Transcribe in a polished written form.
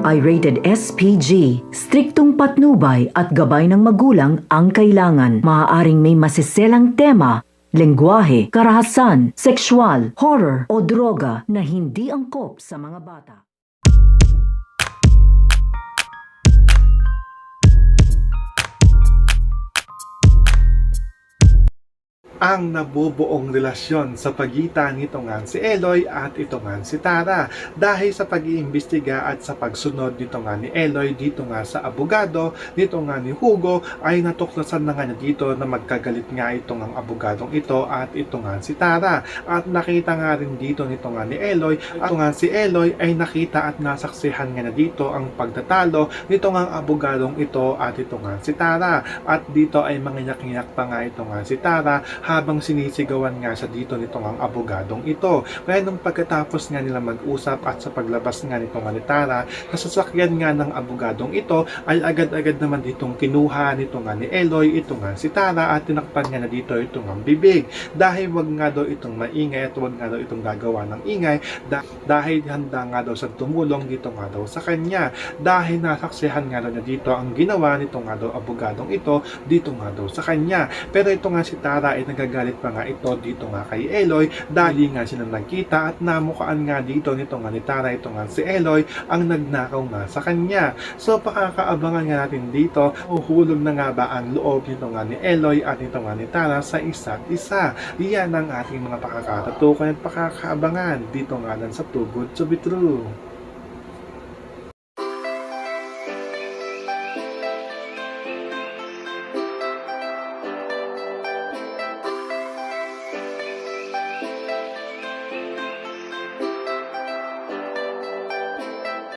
ay rated SPG. Striktong patnubay at gabay ng magulang ang kailangan. Maaaring may masiselang tema, lengguwahe, karahasan, sexual, horror o droga na hindi angkop sa mga bata. Ang nabubuong relasyon sa pagitan nito nga si Eloy at ito nga si Tara dahil sa pag-iimbestiga at sa pagsunod nito nga ni Eloy dito nga sa abogado nito nga ni Hugo ay natuklasan na nga niya dito na magkagalit nga itong ang abogadong ito at ito nga si Tara at nakita nga rin dito nito nga ni Eloy at ito nga si Eloy ay nakita at nasaksihan nga na dito ang pagtatalo nito nga ang abogadong ito at ito nga si Tara at dito ay mangiyak-ngiyak pa nga ito nga si Tara habang sinisigawan nga sa dito nitong ang abogadong ito. Kaya nung pagkatapos nga nila mag-usap at sa paglabas nga nitong nga ni Tara, sa sasakyan nga ng abogadong ito ay agad-agad naman ditong kinuha nito nga ni Eloy ito nga si Tara at tinakpan nga na dito itong ang bibig. Dahil wag nga daw itong maingay at wag nga daw itong gagawa ng ingay dahil handa nga daw sa tumulong dito nga daw sa kanya. Dahil nasaksihan nga daw niya dito ang ginawa nito nga daw abogadong ito dito nga daw sa kanya. Pero ito nga si Tara ay nagagalit pa nga ito dito nga kay Eloy dahil nga sila nagkita at namukaan nga dito nito nga ni Tara ito nga si Eloy ang nagnakaw nga sa kanya. So pakakaabangan nga natin dito uhulog na nga ba ang loob nito nga ni Eloy at nito nga ni Tara sa isa't isa. Iyan ang ating mga pakakatatukan at pakakaabangan dito nga lang sa Too Good to Be True.